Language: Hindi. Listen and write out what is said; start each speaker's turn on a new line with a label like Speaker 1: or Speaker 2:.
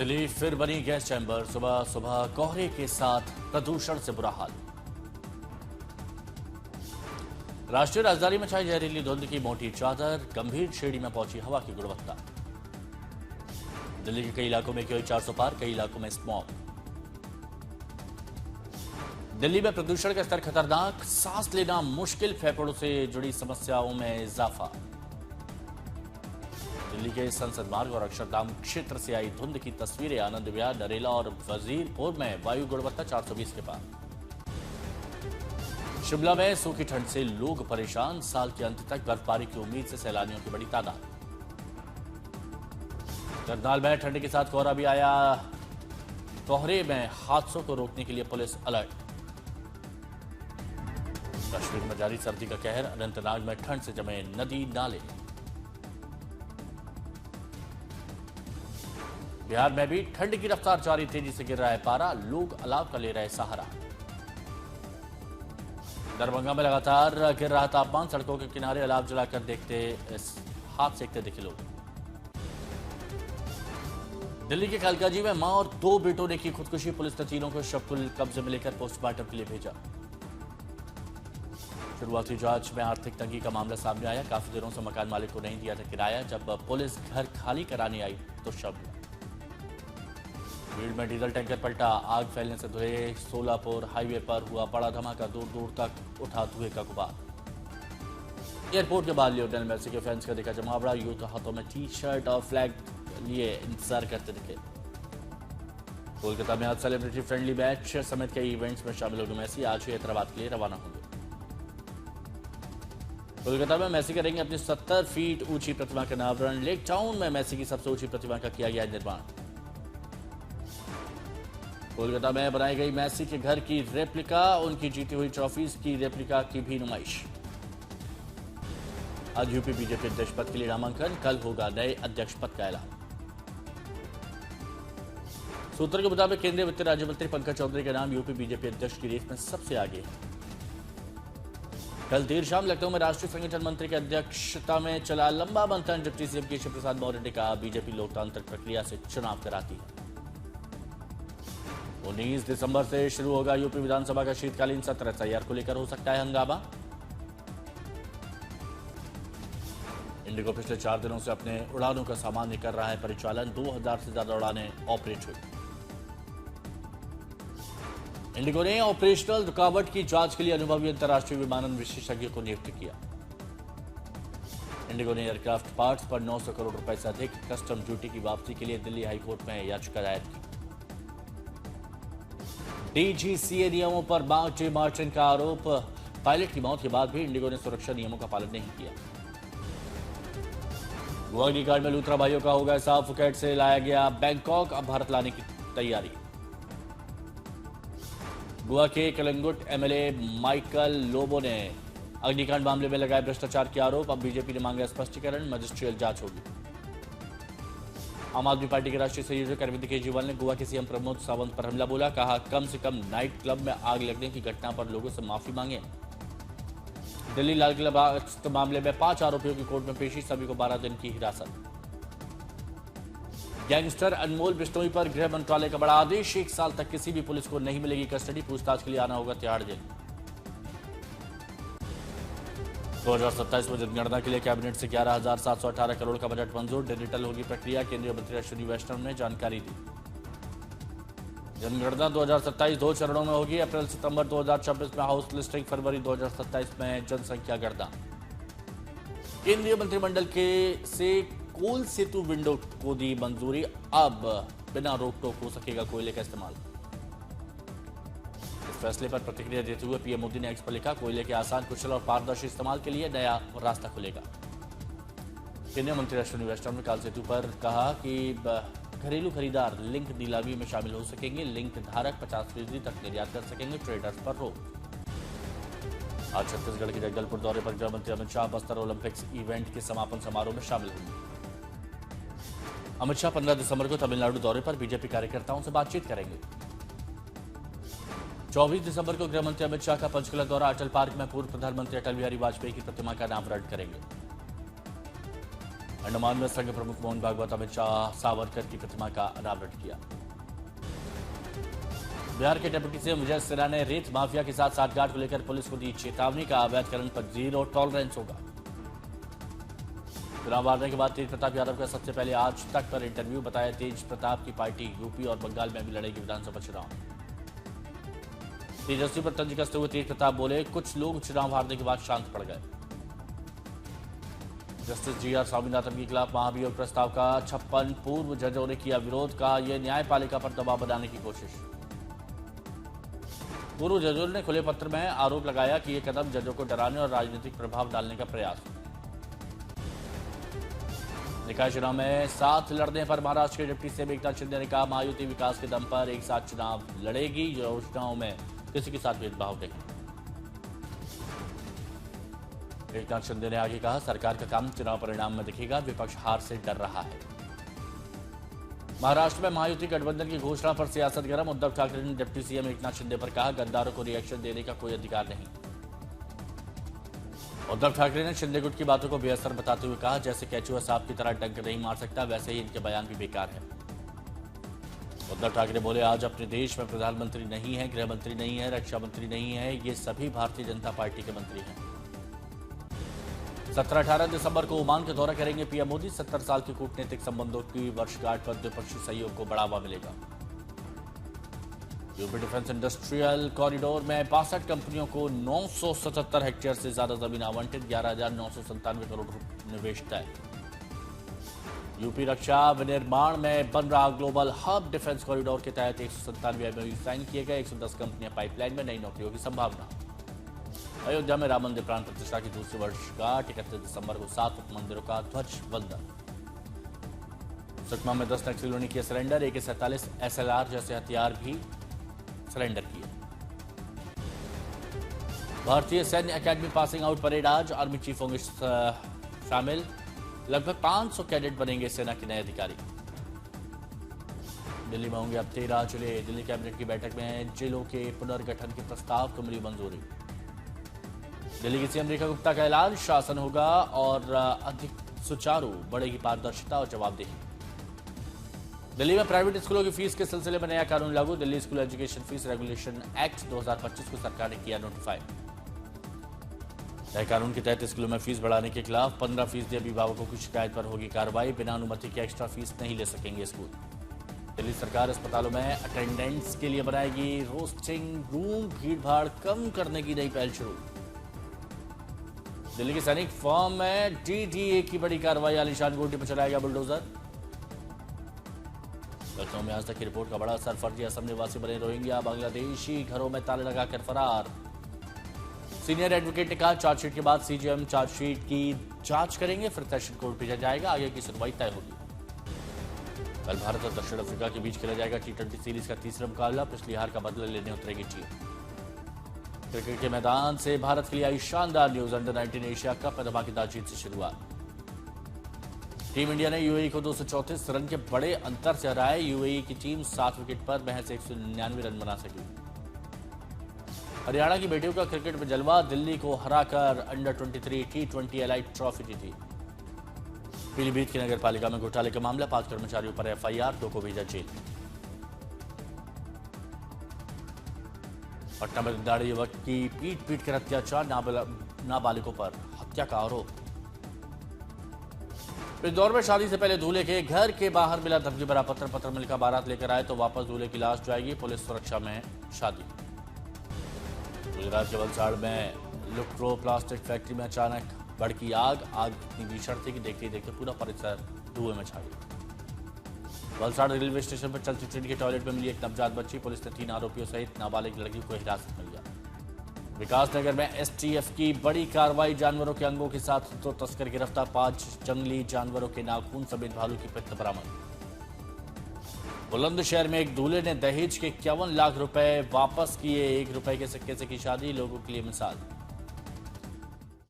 Speaker 1: दिल्ली फिर बनी गैस चैम्बर, सुबह सुबह कोहरे के साथ प्रदूषण से बुरा हाल। राष्ट्रीय राजधानी में छाई जहरीली धुंध की मोटी चादर, गंभीर श्रेणी में पहुंची हवा की गुणवत्ता। दिल्ली के कई इलाकों में कोई 400 पार, कई इलाकों में स्मॉग। दिल्ली में प्रदूषण का स्तर खतरनाक, सांस लेना मुश्किल, फेफड़ों से जुड़ी समस्याओं में इजाफा। दिल्ली के संसद मार्ग और अक्षरधाम क्षेत्र से आई धुंध की तस्वीरें। आनंद विहार, नरेला और वजीरपुर में वायु गुणवत्ता 420 के पार। शिमला में सूखी ठंड से लोग परेशान, साल के अंत तक बर्फबारी की उम्मीद से सैलानियों की बड़ी तादाद। करनाल में ठंड के साथ कोहरा भी आया, कोहरे में हादसों को रोकने के लिए पुलिस अलर्ट। कश्मीर में जारी सर्दी का कहर, अनंतनाग में ठंड से जमे नदी नाले। बिहार में भी ठंड की रफ्तार जारी, तेजी से गिर रहा है पारा, लोग अलाव का ले रहे सहारा। दरभंगा में लगातार गिर रहा तापमान, सड़कों के किनारे अलाव जलाकर हाथ सेकते दिखे लोग। दिल्ली के कालकाजी में मां और 2 बेटों ने की खुदकुशी, पुलिस ने तीनों को शव को कब्जे में लेकर पोस्टमार्टम के लिए भेजा। शुरुआती जांच में आर्थिक तंगी का मामला सामने आया, काफी दिनों से मकान मालिक को नहीं दिया था किराया, जब पुलिस घर खाली कराने आई तो शव मिला। भीड़ में डीजल टैंकर पलटा, आग फैलने से धुएं। सोलापुर हाईवे पर हुआ बड़ा धमाका, दूर दूर तक उठा धुएं का गुबार। एयरपोर्ट के बाद लियोनेल मेसी के फैंस का दिखा जमावड़ा, यूथ हाथों में टी शर्ट और फ्लैग लिए इंतजार करते दिखे। कोलकाता में आज सेलिब्रिटी फ्रेंडली मैच समेत कई इवेंट्स में शामिल होंगे मेसी, आज हैदराबाद के लिए रवाना होंगे। कोलकाता में मेसी करेंगे अपनी 70 फीट ऊंची प्रतिमा का अनावरण। लेक टाउन में मेसी की सबसे ऊंची प्रतिमा का किया गया निर्माण। कोलकाता में बनाई गई मेसी के घर की रेप्लिका, उनकी जीती हुई ट्रॉफीज की रेप्लिका की भी नुमाइश। आज यूपी बीजेपी अध्यक्ष पद के लिए नामांकन, कल होगा नए अध्यक्ष पद का ऐलान। सूत्रों के मुताबिक केंद्रीय वित्त राज्य मंत्री पंकज चौधरी का नाम यूपी बीजेपी अध्यक्ष की रेस में सबसे आगे है। कल देर शाम लखनऊ में राष्ट्रीय संगठन मंत्री की अध्यक्षता में चला लंबा मंथन, डिप्टी सीएम केशव प्रसाद मौर्य ने कहा बीजेपी लोकतांत्रिक प्रक्रिया से चुनाव कराती है। 19 दिसंबर से शुरू होगा यूपी विधानसभा का शीतकालीन सत्र, एसआईआर को लेकर हो सकता है हंगामा। इंडिगो पिछले 4 दिनों से अपने उड़ानों का सामान्य कर रहा है परिचालन, 2000 से ज्यादा उड़ानें ऑपरेट हुई। इंडिगो ने ऑपरेशनल रुकावट की जांच के लिए अनुभवी अंतर्राष्ट्रीय विमानन विशेषज्ञ को नियुक्त किया। इंडिगो ने एयरक्राफ्ट पार्ट्स पर 900 करोड़ रुपए से अधिक कस्टम ड्यूटी की वापसी के लिए दिल्ली हाईकोर्ट में याचिका दायर की। डीजीसीए नियमों पर मार्जिन का आरोप, पायलट की मौत के बाद भी इंडिगो ने सुरक्षा नियमों का पालन नहीं किया। गोवा अग्निकांड में लूथरा भाइयों का होगा हिसाब, फुकेट से लाया गया बैंकॉक, अब भारत लाने की तैयारी। गोवा के कलंगुट एमएलए माइकल लोबो ने अग्निकांड मामले में लगाए भ्रष्टाचार के आरोप, अब बीजेपी ने मांगा स्पष्टीकरण, मजिस्ट्रियल जांच होगी। आम आदमी पार्टी के राष्ट्रीय संयोजक अरविंद केजरीवाल ने गोवा के सीएम प्रमोद सावंत पर हमला बोला, कहा कम से कम नाइट क्लब में आग लगने की घटना पर लोगों से माफी मांगे। दिल्ली लाल किला मामले में 5 आरोपियों की कोर्ट में पेशी, सभी को 12 दिन की हिरासत। गैंगस्टर अनमोल बिश्नोई पर गृह मंत्रालय का बड़ा आदेश, 1 साल तक किसी भी पुलिस को नहीं मिलेगी कस्टडी, पूछताछ के लिए आना होगा तिहाड़ जेल। 2027 में जनगणना के लिए कैबिनेट से 11,718 करोड़ का बजट मंजूर, डिजिटल होगी प्रक्रिया, केंद्रीय मंत्री अश्विनी वैष्णव ने जानकारी दी। जनगणना 2027 2 चरणों में होगी, अप्रैल सितंबर 2026 में हाउस लिस्टिंग, फरवरी 2027 में जनसंख्या गणना। केंद्रीय मंत्रिमंडल से कोल सेतु विंडो को दी मंजूरी, अब बिना रोक टोक हो सकेगा कोयले का इस्तेमाल। इस फैसले पर प्रतिक्रिया देते हुए पीएम मोदी ने एक्स पर लिखा, कोयले के आसान, कुशल और पारदर्शी इस्तेमाल के लिए नया रास्ता खुलेगा। केंद्रीय मंत्री अश्विनी वैष्णव ने काल सेतु पर कहा कि घरेलू खरीदार लिंक नीलामी में शामिल हो सकेंगे, लिंक धारक 50% तक निर्यात कर सकेंगे, ट्रेडर्स पर रोक। आज छत्तीसगढ़ के जगदलपुर दौरे पर गृह मंत्री अमित शाह बस्तर ओलंपिक्स इवेंट के समापन समारोह में शामिल होंगे। अमित शाह 15 दिसंबर को तमिलनाडु दौरे पर बीजेपी कार्यकर्ताओं से बातचीत करेंगे। 24 दिसंबर को गृह मंत्री अमित शाह का पंचकुला दौरा, अटल पार्क में पूर्व प्रधानमंत्री अटल बिहारी वाजपेयी की प्रतिमा का अनावरण करेंगे। अंडमान में संघ प्रमुख मोहन भागवत अमित शाह सावरकर की प्रतिमा का अनावरण किया। बिहार के डिप्टी सीएम विजय सिन्हा ने रेत माफिया के साथ साठगांठ को लेकर पुलिस को दी चेतावनी का अवैध खनन पर 0 टॉलरेंस होगा। चुनाव हारने के बाद तेज प्रताप यादव का सबसे पहले आज तक पर इंटरव्यू, बताया तेज प्रताप की पार्टी यूपी और बंगाल में भी लड़ेगी विधानसभा चुनाव। तेजस्वी पर तंज कसते हुए तेज प्रताप बोले, कुछ लोग चुनाव हारने के बाद शांत पड़ गए। जस्टिस जीआर स्वामीनाथन के खिलाफ महाभियोग प्रस्ताव का 56 पूर्व जजों ने किया विरोध, का यह न्यायपालिका पर दबाव बनाने की कोशिश। पूर्व जजों ने खुले पत्र में आरोप लगाया कि यह कदम जजों को डराने और राजनीतिक प्रभाव डालने का प्रयास। निकाय चुनाव में साथ लड़ने पर महाराष्ट्र के डिप्टी सीएम एकनाथ शिंदे ने कहा, महायुति विकास के दम पर एक साथ चुनाव लड़ेगी, योजनाओं में किसी के साथ भेदभाव नहीं। एकनाथ शिंदे ने आगे कहा, सरकार का काम चुनाव परिणाम में दिखेगा, विपक्ष हार से डर रहा है। महाराष्ट्र में महायुति गठबंधन की घोषणा पर सियासत गर्म, उद्धव ठाकरे ने डिप्टी सीएम एकनाथ शिंदे पर कहा, गद्दारों को रिएक्शन देने का कोई अधिकार नहीं। उद्धव ठाकरे ने शिंदे गुट की बातों को बेअसर बताते हुए कहा, जैसे केचुआ सांप की तरह डंक नहीं मार सकता, वैसे ही इनके बयान भी बेकार है। उद्धव ठाकरे बोले, आज अपने देश में प्रधानमंत्री नहीं है, गृह मंत्री नहीं है, रक्षा मंत्री नहीं है, ये सभी भारतीय जनता पार्टी के मंत्री हैं। 17-18 दिसंबर को ओमान का दौरा करेंगे पीएम मोदी, 70 साल के कूटनीतिक संबंधों की वर्षगांठ पर द्विपक्षीय सहयोग को बढ़ावा मिलेगा। यूपी डिफेंस इंडस्ट्रियल कॉरिडोर में 62 कंपनियों को 977 हेक्टेयर से ज्यादा जमीन आवंटित, 11,997 करोड़ निवेश तय। यूपी रक्षा विनिर्माण में बन रहा ग्लोबल हब डिफेंस कॉरिडोर के तहत 197 एमओयू साइन किए गए, 110 कंपनियां पाइपलाइन में, नई नौकरियों की संभावना। अयोध्या में राम मंदिर प्राण प्रतिष्ठा की दूसरी वर्षगांठ, 31 दिसंबर को 7 उपमंदिरों का ध्वज वंदन। सुकमा में 10 नक्सलियों ने किया सरेंडर, AK-47 SLR जैसे हथियार भी सरेंडर किए। भारतीय सैन्य अकेडमी पासिंग आउट परेड आज, आर्मी चीफ होंगे शामिल, लगभग 500 कैडेट बनेंगे सेना के नए अधिकारी। दिल्ली में होंगे अब 13 जिले, दिल्ली कैबिनेट की बैठक में जिलों के पुनर्गठन के प्रस्ताव को मिली मंजूरी। दिल्ली की सीएम रेखा गुप्ता का ऐलान, शासन होगा और अधिक सुचारू, बढ़ेगी पारदर्शिता और जवाबदेही। दिल्ली में प्राइवेट स्कूलों की फीस के सिलसिले में नया कानून लागू, Delhi school education fees regulation act 2025 को सरकार ने किया नोटिफाई। नए कानून के तहत स्कूलों में फीस बढ़ाने के खिलाफ 15% अभिभावकों की शिकायत पर होगी कार्रवाई, बिना अनुमति के एक्स्ट्रा फीस नहीं ले सकेंगे स्कूल। दिल्ली सरकार अस्पतालों में अटेंडेंट्स के लिए बनाएगी रोस्टिंग रूम, भीड़भाड़ कम करने की नई पहल शुरू। दिल्ली के सैनिक फॉर्म में DDA की बड़ी कार्रवाई, आलीशान गोटी पर चलाएगा बुलडोजर। लखनऊ में आज तक की रिपोर्ट का बड़ा असर, फर्जी असम निवासी बने रोहिंग्या बांग्लादेशी घरों में ताले लगाकर फरार। सीनियर एडवोकेट ने कहा, चार्जशीट के बाद CJM चार्जशीट की जांच करेंगे, फिर सेशन कोर्ट भेजा जाएगा, आगे की सुनवाई तय होगी। कल भारत और दक्षिण अफ्रीका के बीच खेला जाएगा T20 सीरीज का तीसरा मुकाबला, पिछली हार का बदला लेने उतरेगी टीम। क्रिकेट के मैदान से भारत के लिए आई शानदार न्यूज, अंडर-19 एशिया कप में धमाकेदार जीत से शुरुआत। टीम इंडिया ने यूएई को 234 रन के बड़े अंतर से हराया, यूएई की टीम 7 विकेट पर महज 199 रन बना सकी। हरियाणा की बेटियों का क्रिकेट में जलवा, दिल्ली को हराकर अंडर-23 T20 एलाइट ट्रॉफी जीती। पीलीभीत की नगर पालिका में घोटाले का मामला, 5 कर्मचारियों पर FIR, 2 को भेजा जेल। पटना में दाढ़ी युवक की पीट कर अत्याचार, नाबालिगों पर हत्या का आरोप। इंदौर में शादी से पहले दूल्हे के घर के बाहर मिला धमकी भरा पत्र, पत्र मिलकर बारात लेकर आए तो वापस दूल्हे की लाश जाएगी, पुलिस सुरक्षा में शादी। गुजरात के वलसाड़ में लुक्ट्रो प्लास्टिक फैक्ट्री में अचानक भड़की आग, इतनी भीषण थी कि देखते ही देखते पूरा परिसर धुएं में छा गया। वलसाड़ रेलवे स्टेशन पर चलती ट्रेन के टॉयलेट में मिली एक नवजात बच्ची, पुलिस ने 3 आरोपियों सहित नाबालिग लड़की को हिरासत में लिया। विकासनगर में STF की बड़ी कार्रवाई, जानवरों के अंगों के साथ 2 तस्कर गिरफ्तार, 5 जंगली जानवरों के नाखून समेत भालू की पित्त बरामद। बुलंदशहर में एक दूल्हे ने दहेज के 51 लाख रुपए वापस किए, 1 रुपए के सिक्के से की शादी, लोगों के लिए मिसाल।